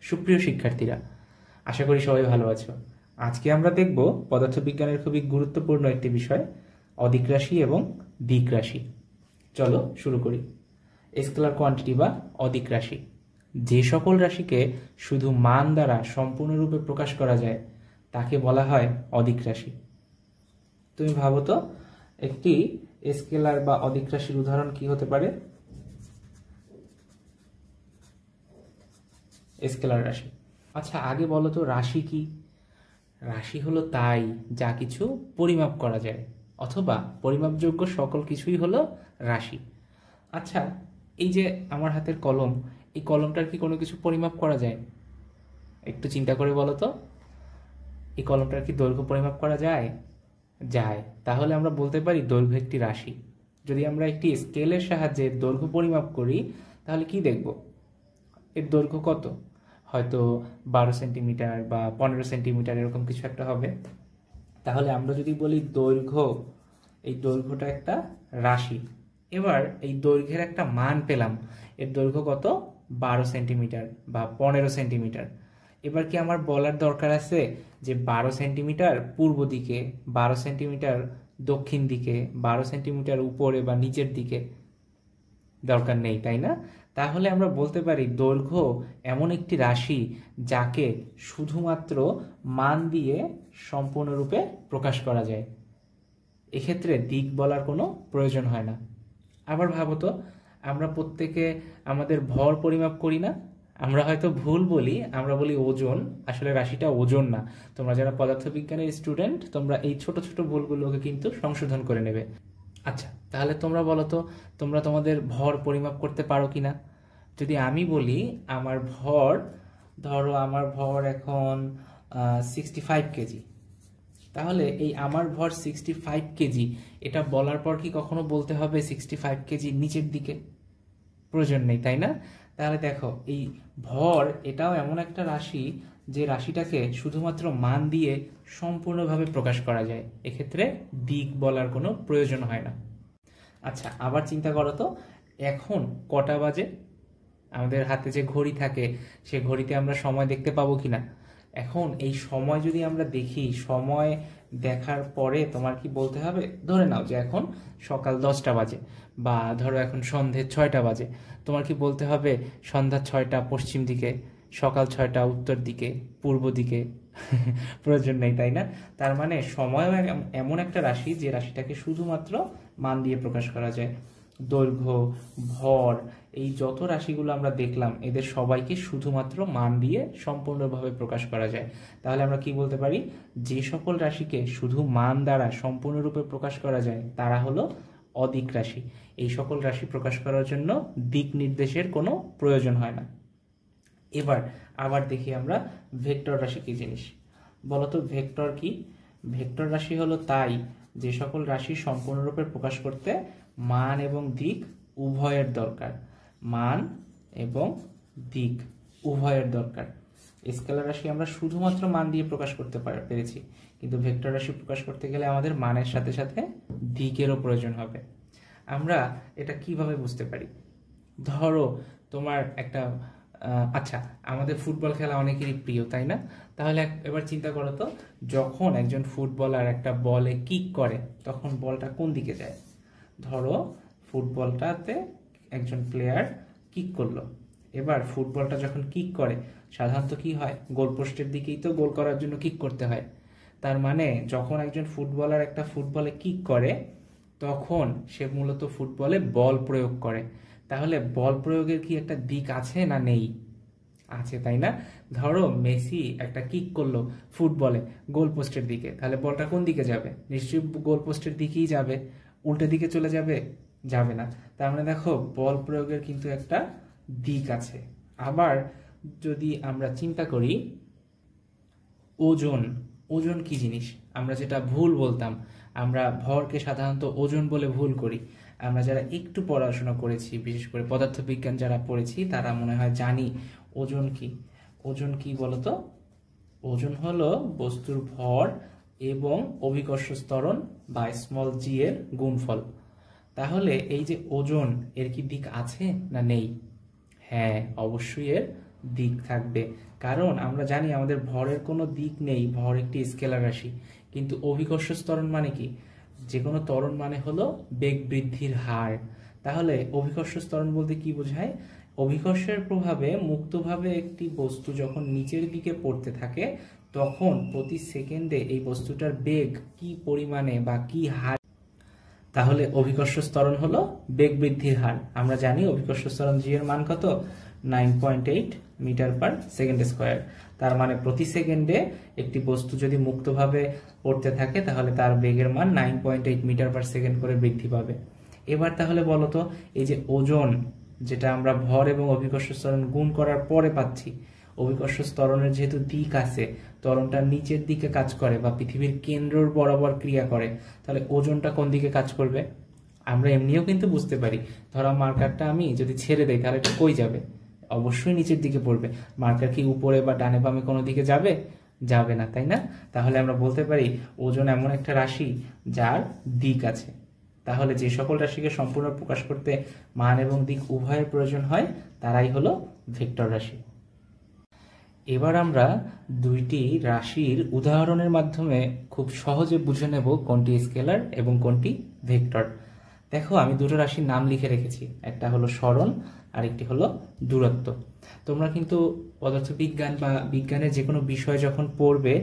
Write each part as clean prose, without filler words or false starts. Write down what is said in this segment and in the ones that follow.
সুপ্রিয় শিক্ষার্থীরা, আশা করি সবাই ভালো আছো। আজকে আমরা দেখব পদার্থবিজ্ঞানের খুবই গুরুত্বপূর্ণ একটি বিষয়, অদিক রাশি এবং দিক রাশি। চলো শুরু করি। স্কেলার কোয়ান্টিটি বা অদিক রাশি, যে সকল রাশিকে শুধু মান দ্বারা সম্পূর্ণরূপে প্রকাশ করা যায় তাকে বলা হয় অদিক রাশি। তুমি ভাবো তো, একটি স্কেলার বা অদিক রাশির উদাহরণ কি হতে পারে? স্কেলার রাশি। আচ্ছা, আগে বলো তো রাশি কি? রাশি হলো তাই যা কিছু পরিমাপ করা যায়, অথবা পরিমাপযোগ্য সকল কিছুই হলো রাশি। আচ্ছা, এই যে আমার হাতের কলম, এই কলমটার কি কোনো কিছু পরিমাপ করা যায়? একটু চিন্তা করে বলো তো, এই কলমটার কি দৈর্ঘ্য পরিমাপ করা যায়? যায়। তাহলে আমরা বলতে পারি দৈর্ঘ্য একটি রাশি। যদি আমরা একটি স্কেলের সাহায্যে দৈর্ঘ্য পরিমাপ করি তাহলে কি দেখব? এর দৈর্ঘ্য কত? হয়তো 12 সেন্টিমিটার বা 15 সেন্টিমিটার, এরকম কিছু একটা হবে। তাহলে আমরা যদি বলি দৈর্ঘ্য, এই দৈর্ঘ্যটা একটা রাশি। এবার এই দৈর্ঘ্যের একটা মান পেলাম, এর দৈর্ঘ্য কত? 12 সেন্টিমিটার বা 15 সেন্টিমিটার। এবার কি আমার বলার দরকার আছে যে 12 সেন্টিমিটার পূর্ব দিকে, 12 সেন্টিমিটার দক্ষিণ দিকে, 12 সেন্টিমিটার উপরে বা নিচের দিকে? দরকার নেই, তাই না? তাহলে আমরা বলতে পারি দৈর্ঘ্য এমন একটি রাশি যাকে শুধুমাত্র মান দিয়ে সম্পূর্ণরূপে প্রকাশ করা যায়। এক্ষেত্রে দিক বলার কোনো প্রয়োজন হয় না। আবার ভাবো তো, আমরা প্রত্যেকে আমাদের ভর পরিমাপ করি না? আমরা হয়তো ভুল বলি, আমরা বলি ওজন, আসলে রাশিটা ওজন না। তোমরা যারা পদার্থবিজ্ঞানের স্টুডেন্ট, তোমরা এই ছোট ছোট ভুলগুলোকে কিন্তু সংশোধন করে নেবে। আচ্ছা, তাহলে তোমরা বলো তো, তোমরা তোমাদের ভর পরিমাপ করতে পারো কিনা? যদি আমি বলি আমার ভর, ধরো আমার ভর এখন 65 কেজি, তাহলে এই আমার ভর 65 কেজি, এটা বলার পর কি কখনো বলতে হবে 65 কেজি নিচের দিকে? প্রয়োজন নেই, তাই না? তাহলে দেখো, এই ভর এটাও এমন একটা রাশি যে রাশিটাকে শুধুমাত্র মান দিয়ে সম্পূর্ণভাবে প্রকাশ করা যায়। এক্ষেত্রে দিক বলার কোনো প্রয়োজন হয় না। আচ্ছা, আবার চিন্তা করো তো, এখন কটা বাজে? আমাদের হাতে যে ঘড়ি থাকে, সে ঘড়িতে আমরা সময় দেখতে পাবো কিনা? এখন এই সময় যদি আমরা দেখি, সময় দেখার পরে তোমার কি বলতে হবে? ধরে নাও যে এখন সকাল 10টা বাজে, বা ধরো এখন সন্ধে 6টা বাজে। তোমার কি বলতে হবে সন্ধ্যা 6টা পশ্চিম দিকে, সকাল 6টা উত্তর দিকে, পূর্ব দিকে? প্রয়োজন নেই, তাই না? তার মানে সময়ও এমন একটা রাশি যে রাশিটাকে শুধুমাত্র মান দিয়ে প্রকাশ করা যায়। দৈর্ঘ্য, ভর, এই যত রাশিগুলো আমরা দেখলাম, এদের সবাইকে শুধুমাত্র মান দিয়ে সম্পূর্ণভাবে প্রকাশ করা যায়। তাহলে আমরা কি বলতে পারি? যে সকল রাশিকে শুধু মান দ্বারা সম্পূর্ণরূপে প্রকাশ করা যায় তারা হলো অদিক রাশি। এই সকল রাশি প্রকাশ করার জন্য দিক নির্দেশের কোনো প্রয়োজন হয় না। এবার আবার দেখি আমরা ভেক্টর রাশি কি জিনিস। বলতো ভেক্টর কি? ভেক্টর রাশি হলো তাই যে সকল রাশি সম্পূর্ণরূপে প্রকাশ করতে মান এবং দিক উভয়ের দরকার। মান এবং দিক উভয়ের দরকার। স্কেলার রাশি আমরা শুধুমাত্র মান দিয়ে প্রকাশ করতে পেরেছি, কিন্তু ভেক্টর রাশি প্রকাশ করতে গেলে আমাদের মানের সাথে সাথে দিকেরও প্রয়োজন হবে। আমরা এটা কিভাবে বুঝতে পারি? ধরো তোমার একটা আচ্ছা, আমাদের ফুটবল খেলা অনেকেরই প্রিয়, তাই না? তাহলে এবার চিন্তা করো তো, যখন একজন ফুটবলার একটা বলে কিক করে তখন বলটা কোন দিকে যায়? ধরো ফুটবলটাতে একজন প্লেয়ার কিক করলো, এবার ফুটবলটা যখন কিক করে সাধারণত কি হয়? গোল পোস্টের দিকেই তো গোল করার জন্য কিক করতে হয়। তার মানে যখন একজন ফুটবলার একটা ফুটবলে কিক করে তখন সে মূলত ফুটবলে বল প্রয়োগ করে। তাহলে বল প্রয়োগের কি একটা দিক আছে না নেই? আছে, তাই না? ধরো মেসি একটা কিক করলো ফুটবলে গোল পোস্টের দিকে, তাহলে বলটা কোন দিকে যাবে? নিশ্চয়ই গোল পোস্টের দিকেই যাবে। উল্টো দিকে চলে যাবে? যাবে না। তার মানে দেখো, বল প্রয়োগের কিন্তু একটা দিক আছে। আবার যদি আমরা চিন্তা করি ওজন, ওজন কি জিনিস? আমরা যেটা ভুল বলতাম, আমরা ভরকে সাধারণত ওজন বলে ভুল করি। আমরা যারা একটু পড়াশোনা করেছি, বিশেষ করে পদার্থবিজ্ঞান যারা পড়েছি, তারা মনে হয় জানি ওজন কি। ওজন কি বলতো? ওজন হলো বস্তুর ভর এবং অভিকর্ষ ত্বরণ বা স্মল জি এর গুণফল। তাহলে এই যে ওজন, এর কি দিক আছে না নেই? হ্যাঁ, অবশ্যই এর দিক থাকবে, কারণ আমরা জানি আমাদের ভরের কোনো দিক নেই, ভর একটি স্কেলার রাশি। কিন্তু অভিকর্ষ ত্বরণ মানে কি? যে কোনো ত্বরণ মানে হলো বেগ বৃদ্ধির হার। তাহলে অভিকর্ষ ত্বরণ বলতে কি বোঝায়? অভিকর্ষের প্রভাবে মুক্তভাবে একটি বস্তু যখন নিচের দিকে পড়তে থাকে, তখন প্রতি সেকেন্ডে এই বস্তুটার বেগ কি পরিমাণে বা কি হার। তাহলে অভিকর্ষ ত্বরণ হলো বেগ বৃদ্ধির হার। আমরা জানি অভিকর্ষ ত্বরণ জি এর মান কত? 9.8 মিটার পার সেকেন্ড স্কোয়ার। তার মানে প্রতি সেকেন্ডে একটি বস্তু যদি মুক্তভাবে পড়তে থাকে তাহলে তার বেগের মান 9.8 মিটার পার সেকেন্ড করে বৃদ্ধি পাবে। এবার তাহলে বলো তো, এই যে ওজন, যেটা আমরা ভর এবং অভিকর্ষ ত্বরণ গুণ করার পরে পাচ্ছি, অভিকর্ষ ত্বরণের যেহেতু দিক আছে, ত্বরণটা নিচের দিকে কাজ করে বা পৃথিবীর কেন্দ্রর বরাবর ক্রিয়া করে, তাহলে ওজনটা কোন দিকে কাজ করবে? আমরা এমনিও কিন্তু বুঝতে পারি। ধরো মার্কারটা আমি যদি ছেড়ে দেই তাহলে এটা কই যাবে? অবশ্যই নিচের দিকে পড়বে। মার্কার কি উপরে বা ডানে বামে কোনো দিকে যাবে? যাবে না, তাই না? তাহলে আমরা বলতে পারি ওজন এমন একটা রাশি যার দিক আছে। তাহলে যে সকল রাশিকে সম্পূর্ণ প্রকাশ করতে মান এবং দিক উভয়ের প্রয়োজন হয় তারাই হলো ভেক্টর রাশি। এবার আমরা দুইটি রাশির উদাহরণের মাধ্যমে খুব সহজে বুঝে নেব কোনটি স্কেলার এবং কোনটি ভেক্টর। দেখো, আমি দুটো রাশির নাম লিখে রেখেছি, একটা হলো সরণ আর একটি হলো দূরত্ব। তোমরা কিন্তু পদার্থবিজ্ঞান বা বিজ্ঞানের যে কোনো বিষয় যখন পড়বে,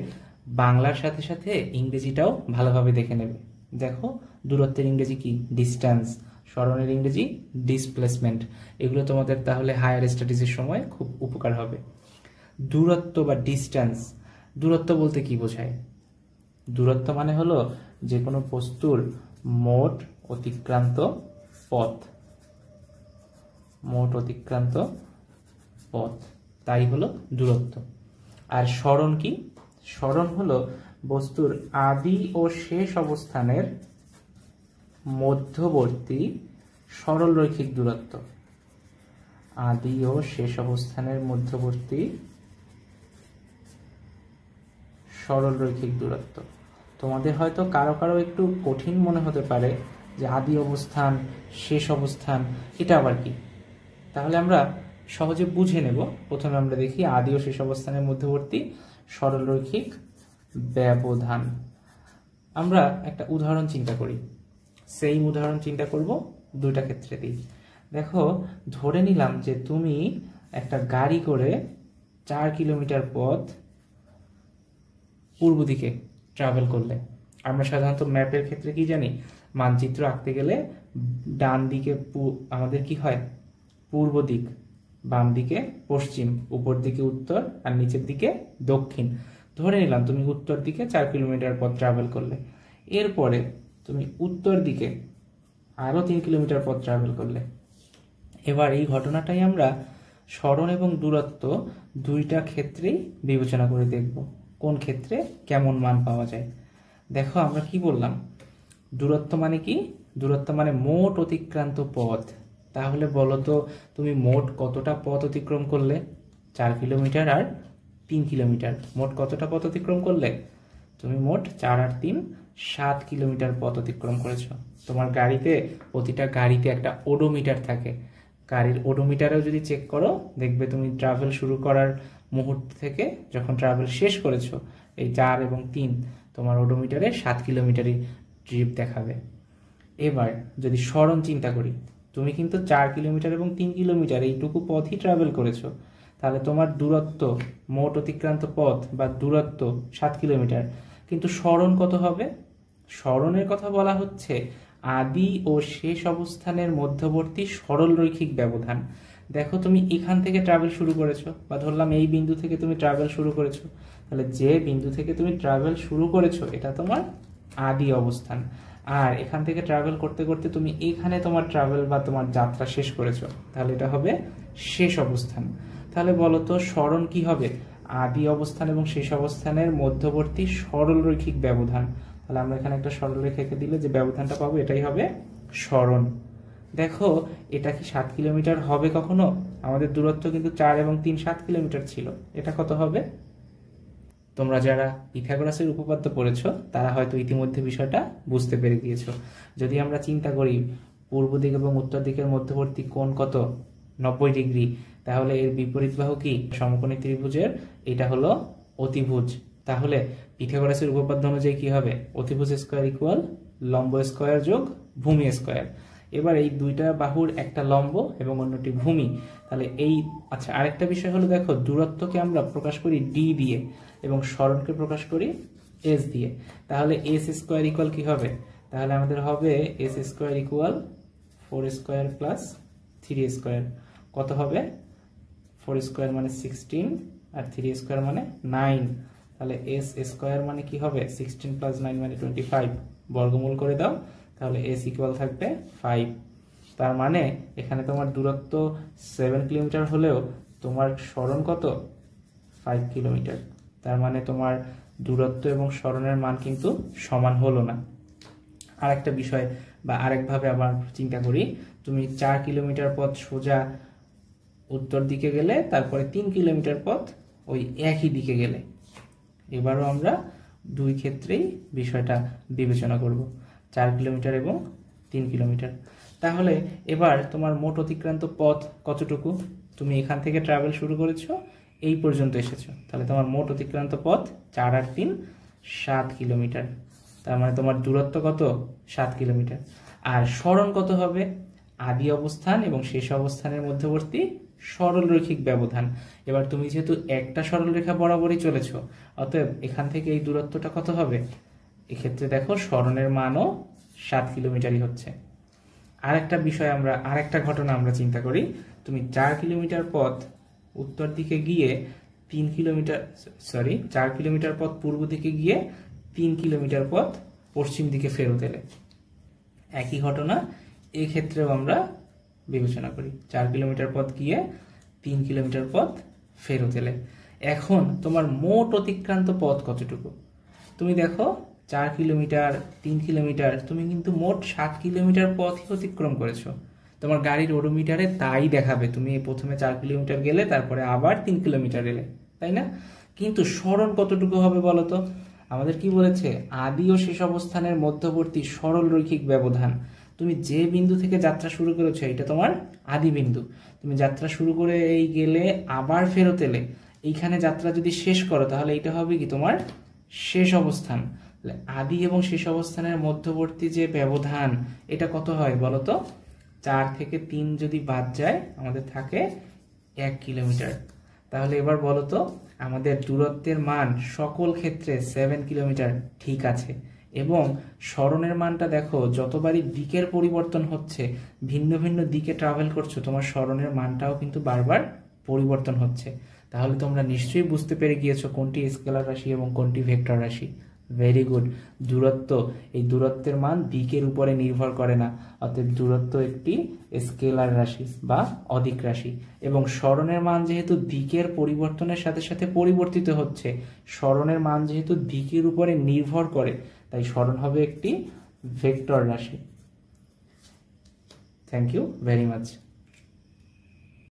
বাংলার সাথে সাথে ইংরেজিটাও ভালোভাবে দেখে নেবে। দেখো, দূরত্বের ইংরেজি কি? ডিস্টেন্স। সরণের ইংরেজি ডিসপ্লেসমেন্ট। এগুলো তোমাদের তাহলে হায়ার স্টাডিজের সময় খুব উপকার হবে। দূরত্ব বা ডিস্টেন্স, দূরত্ব বলতে কি বোঝায়? দূরত্ব মানে হলো যে কোনো বস্তুর মোট অতিক্রান্ত পথ, মোট অতিক্রান্ত পথ, তাই হলো দূরত্ব। আর সরণ কি? সরণ হলো বস্তুর আদি ও শেষ অবস্থানের মধ্যবর্তী সরল রৈখিক দূরত্ব। আদি ও শেষ অবস্থানের মধ্যবর্তী সরল রৈখিক দূরত্ব। তোমাদের হয়তো কারো কারো একটু কঠিন মনে হতে পারে যে আদি অবস্থান, শেষ অবস্থান, এটা আবার কি? তাহলে আমরা সহজে বুঝে নেব। প্রথমে আমরা দেখি আদি ও শেষ অবস্থানের মধ্যবর্তী সরল রৈখিক ব্যবধান। আমরা একটা উদাহরণ চিন্তা করি, সেই উদাহরণ চিন্তা করব দুইটা ক্ষেত্রে দিই। দেখো, ধরে নিলাম যে তুমি একটা গাড়ি করে 4 কিলোমিটার পথ পূর্ব দিকে ট্রাভেল করলে। আমরা সাধারণত ম্যাপের ক্ষেত্রে কি জানি? মানচিত্র আঁকতে গেলে ডান দিকে আমাদের কি হয়? পূর্ব দিক, বাম দিকে পশ্চিম, উপর দিকে উত্তর আর নিচের দিকে দক্ষিণ। ধরে নিলাম তুমি উত্তর দিকে 4 কিলোমিটার পথ ট্রাভেল করলে। এরপরে তুমি উত্তর দিকে আরো 3 কিলোমিটার পথ ট্রাভেল করলে। এবার এই ঘটনাটাই আমরা সরণ এবং দূরত্ব দুইটা ক্ষেত্রেই বিবেচনা করে দেখব, কোন ক্ষেত্রে কেমন মান পাওয়া যায়। দেখো, আমরা কি বললাম? দূরত্ব মানে কি? দূরত্ব মানে মোট অতিক্রান্ত পথ। তাহলে বলো তো, তুমি মোট কতটা পথ অতিক্রম করলে? 4 কিলোমিটার আর 3 কিলোমিটার, মোট কতটা পথ অতিক্রম করলে? তুমি মোট 4 আর 3 7 কিলোমিটার পথ অতিক্রম করেছো। তোমার গাড়িতে, প্রতিটা গাড়িতে একটা ওডোমিটার থাকে। গাড়ির ওডোমিটারেও যদি চেক করো, দেখবে তুমি ট্রাভেল শুরু করার মুহূর্ত থেকে যখন ট্রাভেল শেষ করেছো, এই 4 এবং 3, তোমার ওডোমিটারে 7 কিলোমিটারই ট্রিপ দেখাবে। এবার যদি সরণ চিন্তা করি, তুমি কিন্তু 4 কিলোমিটার এবং 3 কিলোমিটার এইটুকু পথই ট্রাভেল করেছো। তাহলে তোমার দূরত্ব, মোট অতিক্রান্ত পথ বা দূরত্ব 7 কিলোমিটার। কিন্তু সরণ কত হবে? সরণের কথা বলা হচ্ছে আদি ও শেষ অবস্থানের মধ্যবর্তী সরল রৈখিক ব্যবধান। দেখো, তুমি এখান থেকে ট্রাভেল শুরু করেছো, বা ধরলাম এই বিন্দু থেকে তুমি ট্রাভেল শুরু করেছো। তাহলে যে বিন্দু থেকে তুমি ট্রাভেল শুরু করেছো এটা তোমার আদি অবস্থান। আর এখান থেকে ট্রাভেল করতে করতে তুমি এখানে তোমার ট্রাভেল বা তোমার যাত্রা শেষ করেছো, তাহলে এটা হবে শেষ অবস্থান। তাহলে বলো তো, সরণ কি হবে? আদি অবস্থান এবং শেষ অবস্থানের মধ্যবর্তী সরল রৈখিক ব্যবধান। তাহলে আমরা এখানে একটা সরলরেখা এঁকে দিলে যে ব্যবধানটা পাবো এটাই হবে সরণ। দেখো, এটা কি 7 কিলোমিটার হবে কখনো? আমাদের দূরত্ব কিন্তু 4 এবং 3 7 কিলোমিটার ছিল। এটা কত হবে? তোমরা যারা পিথাগোরাসের উপপাদ্য পড়েছো তারা হয়তো ইতিমধ্যে বিষয়টা বুঝতে পেরে গিয়েছো। যদি আমরা চিন্তা করি পূর্ব দিক এবং উত্তর দিকের মধ্যবর্তী কোণ কত? 90 ডিগ্রি। তাহলে এর বিপরীত বাহু কি? সমকোণী ত্রিভুজের এটা হলো অতিভুজ। তাহলে পিথাগোরাসের উপপাদ্য অনুযায়ী কি হবে? অতিভুজ স্কয়ার ইকুয়াল লম্ব স্কয়ার যোগ ভূমি স্কয়ার। এবার এই দুইটা বাহুর একটা লম্ব এবং অন্যটি ভূমি। তাহলে এই আচ্ছা, আরেকটা বিষয় হলো দেখো, দূরত্বকে আমরা প্রকাশ করি ডি দিয়ে এবং সরণকে প্রকাশ করি এস দিয়ে। তাহলে এস স্কয়ার ইকুয়াল কি হবে? তাহলে আমাদের হবে S square equal 4 square plus 3 square. কত হবে? 4 স্কয়ার মানে 16 আর 3 স্কয়ার মানে 9। তাহলে এস স্কয়ার মানে কি হবে? 16 প্লাস 9 মানে 25। বর্গমূল করে দাও, তাহলে এস ইকুয়াল থাকবে 5। তার মানে এখানে তোমার দূরত্ব 7 কিলোমিটার হলেও তোমার সরণ কত? 5 কিলোমিটার। তার মানে তোমার দূরত্ব এবং সরণের মান কিন্তু সমান হলো না। আরেকটা বিষয় বা আরেকভাবে আবার চিন্তা করি, তুমি 4 কিলোমিটার পথ সোজা উত্তর দিকে গেলে, তারপরে 3 কিলোমিটার পথ ওই একই দিকে গেলে। এবারও আমরা দুই ক্ষেত্রেই বিষয়টা বিবেচনা করব, 4 কিলোমিটার এবং 3 কিলোমিটার। তাহলে এবার তোমার মোট অতিক্রান্ত পথ কতটুকু? তুমি এখান থেকে ট্রাভেল শুরু করেছো, এই পর্যন্ত এসেছো, তাহলে তোমার মোট অতিক্রান্ত পথ 4 আর 3 7 কিলোমিটার। তার মানে তোমার দূরত্ব কত? 7 কিলোমিটার। আর সরণ কত হবে? আদি অবস্থান এবং শেষ অবস্থানের মধ্যবর্তী সরলরৈখিক ব্যবধান। এবার তুমি যেহেতু একটা সরলরেখা বরাবরই চলেছো, অতএব এখান থেকে এই দূরত্বটা কত হবে? এক্ষেত্রে দেখো সরণের মানও 7 কিলোমিটারই হচ্ছে। আরেকটা বিষয় আমরা, আরেকটা ঘটনা আমরা চিন্তা করি, তুমি 4 কিলোমিটার পথ উত্তর দিকে গিয়ে 3 কিলোমিটার 4 কিলোমিটার পথ পূর্ব দিকে গিয়ে 3 কিলোমিটার পথ পশ্চিম দিকে ফেরত এলে। একই ঘটনা এক্ষেত্রেও আমরা বিবেচনা করি, 4 কিলোমিটার পথ গিয়ে 3 কিলোমিটার পথ ফেরত এলে। এখন তোমার মোট অতিক্রান্ত পথ কতটুকু? তুমি দেখো 4 কিলোমিটার 3 কিলোমিটার, তুমি কিন্তু মোট 7 কিলোমিটার পথই অতিক্রম করেছো। তোমার গাড়ির ওডোমিটারে তাই দেখাবে, তুমি প্রথমে 4 কিলোমিটার গেলে, তারপরে আবার 3 কিলোমিটার এলে, তাই না? কিন্তু সরণ কতটুকু হবে বলো তো? আমাদের কি বলেছে? আদি ও শেষ অবস্থানের মধ্যবর্তী সরল রৈখিক ব্যবধান। তুমি যে বিন্দু থেকে যাত্রা শুরু করেছো এটা তোমার আদি বিন্দু। তুমি যাত্রা শুরু করে এই গেলে, আবার ফেরত এলে, এইখানে যাত্রা যদি শেষ করো, তাহলে এটা হবে কি? তোমার শেষ অবস্থান। আদি এবং শেষ অবস্থানের মধ্যবর্তী যে ব্যবধান, এটা কত হয় বলতো? 4 থেকে 3 যদি বাদ যায়, আমাদের থাকে 1 কিলোমিটার। তাহলে এবার বলতো, আমাদের দূরত্বের মান সকল ক্ষেত্রে 7 কিলোমিটার ঠিক আছে, এবং সরণের মানটা দেখো, যতবারই দিকের পরিবর্তন হচ্ছে, ভিন্ন ভিন্ন দিকে ট্রাভেল করছো, তোমার সরণের মানটাও কিন্তু বারবার পরিবর্তন হচ্ছে। তাহলে তোমরা নিশ্চয়ই বুঝতে পেরে গিয়েছো কোনটি স্কেলার রাশি এবং কোনটি ভেক্টর রাশি। Very good. দূরত্ব, এই দূরত্বের মান দিকের উপরে নির্ভর করে না, অতএব দূরত্ব একটি স্কেলার রাশি বা অদিক রাশি। এবং সরণের মান যেহেতু দিকের পরিবর্তনের সাথে সাথে পরিবর্তিত হচ্ছে, সরণের মান যেহেতু দিকের উপরে নির্ভর করে, তাই সরণ হবে একটি ভেক্টর রাশি। Thank you very much.